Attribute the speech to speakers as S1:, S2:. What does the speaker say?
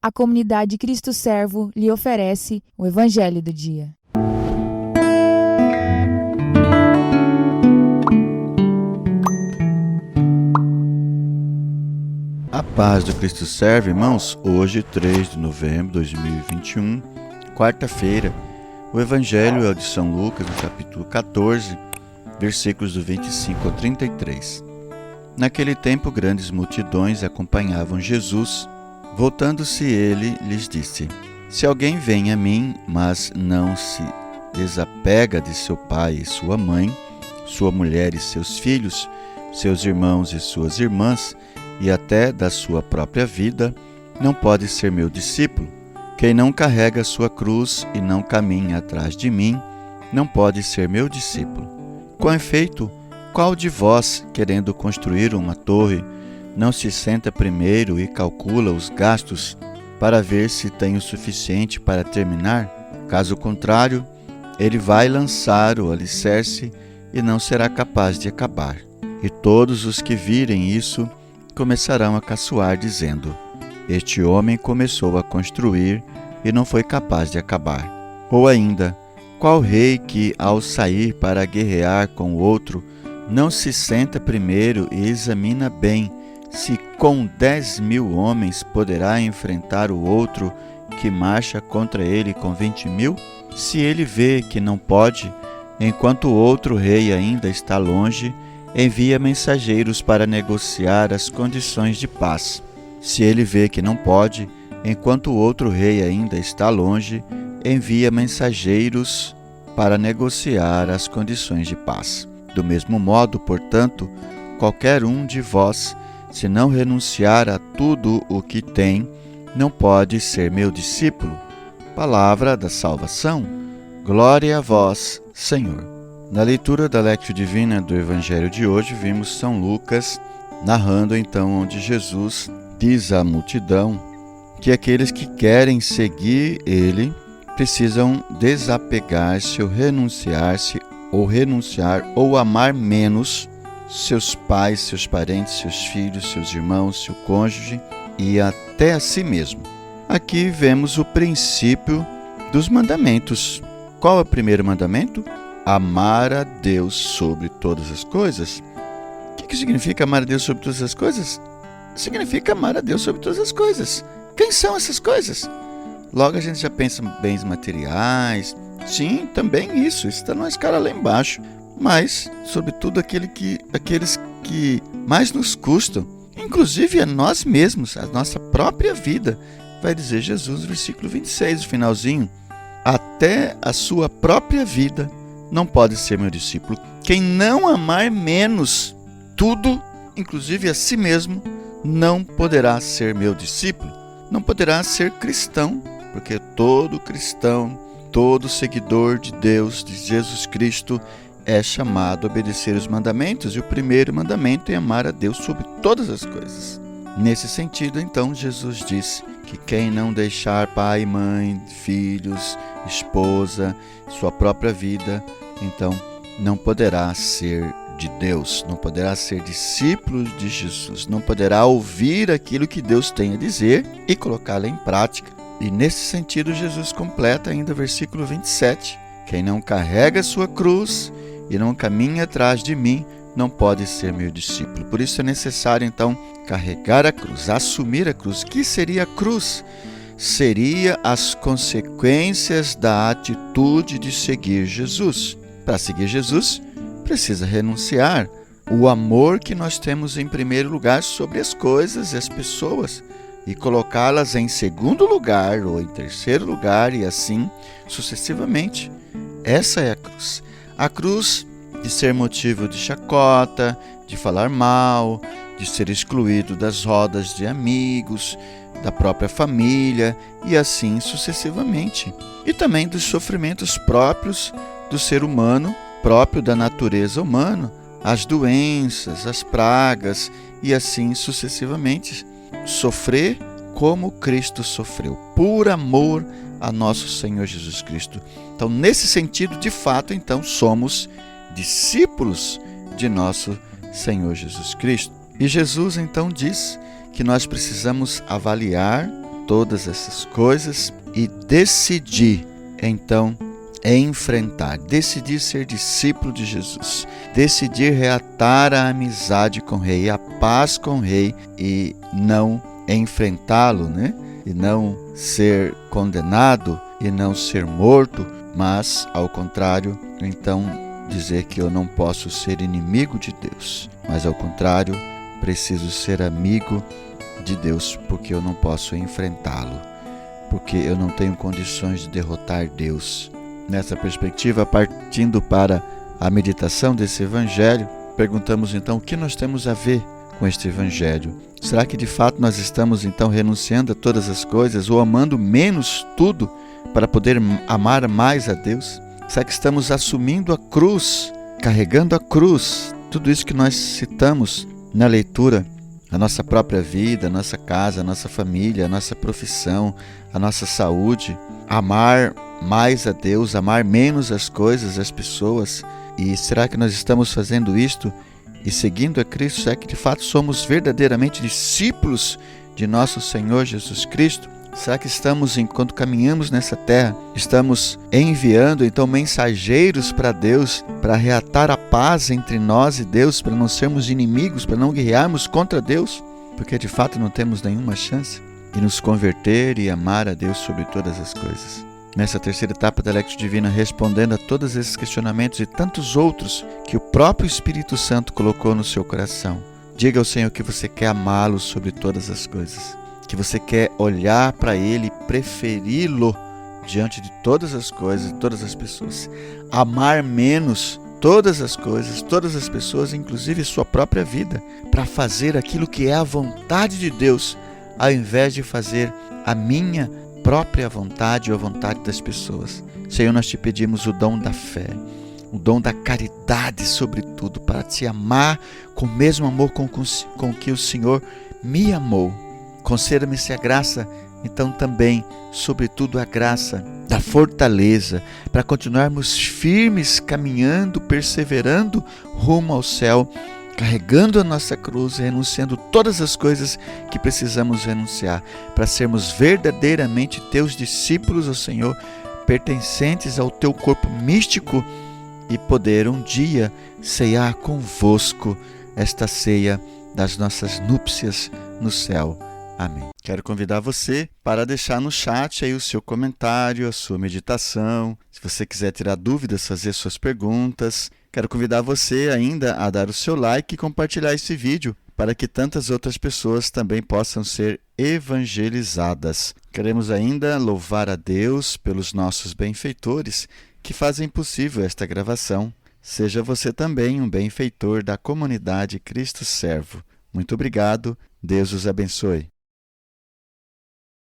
S1: a comunidade Cristo Servo lhe oferece o Evangelho do Dia.
S2: A paz do Cristo Servo, irmãos. Hoje, 3 de novembro de 2021, quarta-feira, o Evangelho é o de São Lucas, no capítulo 14, versículos do 25 ao 33. Naquele tempo, grandes multidões acompanhavam Jesus. Voltando-se ele, lhes disse: Se alguém vem a mim, mas não se desapega de seu pai e sua mãe, sua mulher e seus filhos, seus irmãos e suas irmãs, e até da sua própria vida, não pode ser meu discípulo. Quem não carrega sua cruz e não caminha atrás de mim, não pode ser meu discípulo. Com efeito, qual de vós, querendo construir uma torre, não se senta primeiro e calcula os gastos para ver se tem o suficiente para terminar? Caso contrário, ele vai lançar o alicerce e não será capaz de acabar. E todos os que virem isso começarão a caçoar, dizendo: Este homem começou a construir e não foi capaz de acabar. Ou ainda, qual rei que, ao sair para guerrear com o outro, não se senta primeiro e examina bem se com 10.000 homens poderá enfrentar o outro que marcha contra ele com 20.000? Se ele vê que não pode, enquanto o outro rei ainda está longe, envia mensageiros para negociar as condições de paz. Se ele vê que não pode, enquanto o outro rei ainda está longe, envia mensageiros para negociar as condições de paz. Do mesmo modo, portanto, qualquer um de vós, se não renunciar a tudo o que tem, não pode ser meu discípulo. Palavra da salvação. Glória a vós, Senhor. Na leitura da Lectio Divina do Evangelho de hoje, vimos São Lucas narrando então onde Jesus diz à multidão que aqueles que querem seguir ele precisam desapegar-se ou renunciar-se ou renunciar ou amar menos seus pais, seus parentes, seus filhos, seus irmãos, seu cônjuge e até a si mesmo. Aqui vemos o princípio dos mandamentos. Qual é o primeiro mandamento? Amar a Deus sobre todas as coisas. O que significa amar a Deus sobre todas as coisas? Significa amar a Deus sobre todas as coisas. Quem são essas coisas? Logo a gente já pensa em bens materiais. Sim, também isso está numa escala lá embaixo. Mas, sobretudo, aqueles que mais nos custam, inclusive a nós mesmos, a nossa própria vida. Vai dizer Jesus, versículo 26, o finalzinho. Até a sua própria vida não pode ser meu discípulo. Quem não amar menos tudo, inclusive a si mesmo, não poderá ser meu discípulo. Não poderá ser cristão, porque todo cristão, todo seguidor de Deus, de Jesus Cristo, é chamado a obedecer os mandamentos. E o primeiro mandamento é amar a Deus sobre todas as coisas. Nesse sentido, então, Jesus disse que quem não deixar pai, mãe, filhos, esposa, sua própria vida, então não poderá ser de Deus, não poderá ser discípulo de Jesus, não poderá ouvir aquilo que Deus tem a dizer e colocá-lo em prática. E nesse sentido Jesus completa ainda o versículo 27. Quem não carrega sua cruz e não caminha atrás de mim, não pode ser meu discípulo. Por isso é necessário então carregar a cruz, assumir a cruz. O que seria a cruz? Seria as consequências da atitude de seguir Jesus. Para seguir Jesus, precisa renunciar o amor que nós temos em primeiro lugar sobre as coisas e as pessoas e colocá-las em segundo lugar ou em terceiro lugar e assim sucessivamente. Essa é a cruz. A cruz de ser motivo de chacota, de falar mal, de ser excluído das rodas de amigos, da própria família e assim sucessivamente. E também dos sofrimentos próprios do ser humano, próprio da natureza humana, as doenças, as pragas e assim sucessivamente. Sofrer como Cristo sofreu, por amor a nosso Senhor Jesus Cristo. Então, nesse sentido, de fato, então, somos discípulos de nosso Senhor Jesus Cristo. E Jesus, então, diz que nós precisamos avaliar todas essas coisas e decidir, então, enfrentar, decidir ser discípulo de Jesus, decidir reatar a amizade com o Rei, a paz com o Rei e não enfrentá-lo, né? E não ser condenado e não ser morto, mas, ao contrário, então dizer que eu não posso ser inimigo de Deus, mas, ao contrário, preciso ser amigo de Deus, porque eu não posso enfrentá-lo, porque eu não tenho condições de derrotar Deus. Nessa perspectiva, partindo para a meditação desse Evangelho, perguntamos então o que nós temos a ver com este Evangelho. Será que de fato nós estamos então renunciando a todas as coisas ou amando menos tudo para poder amar mais a Deus? Será que estamos assumindo a cruz, carregando a cruz, tudo isso que nós citamos na leitura, a nossa própria vida, a nossa casa, a nossa família, a nossa profissão, a nossa saúde, amar mais a Deus, amar menos as coisas, as pessoas? E será que nós estamos fazendo isto e seguindo a Cristo? Será que de fato somos verdadeiramente discípulos de nosso Senhor Jesus Cristo? Será que estamos, enquanto caminhamos nessa terra, estamos enviando então mensageiros para Deus, para reatar a paz entre nós e Deus, para não sermos inimigos, para não guerrearmos contra Deus? Porque de fato não temos nenhuma chance de nos converter e amar a Deus sobre todas as coisas. Nessa terceira etapa da Lectio Divina, respondendo a todos esses questionamentos e tantos outros que o próprio Espírito Santo colocou no seu coração, diga ao Senhor que você quer amá-lo sobre todas as coisas, que você quer olhar para Ele e preferi-lo diante de todas as coisas e todas as pessoas. Amar menos todas as coisas, todas as pessoas, inclusive sua própria vida, para fazer aquilo que é a vontade de Deus, ao invés de fazer a minha própria vontade ou a vontade das pessoas. Senhor, nós te pedimos o dom da fé, o dom da caridade, sobretudo, para te amar com o mesmo amor com que o Senhor me amou. Conceda-me essa graça, então também, sobretudo, a graça da fortaleza, para continuarmos firmes, caminhando, perseverando rumo ao céu, carregando a nossa cruz, renunciando todas as coisas que precisamos renunciar, para sermos verdadeiramente teus discípulos, ó Senhor, pertencentes ao teu corpo místico e poder um dia ceiar convosco esta ceia das nossas núpcias no céu. Amém. Quero convidar você para deixar no chat aí o seu comentário, a sua meditação. Se você quiser tirar dúvidas, fazer suas perguntas. Quero convidar você ainda a dar o seu like e compartilhar esse vídeo para que tantas outras pessoas também possam ser evangelizadas. Queremos ainda louvar a Deus pelos nossos benfeitores que fazem possível esta gravação. Seja você também um benfeitor da comunidade Cristo Servo. Muito obrigado. Deus os abençoe.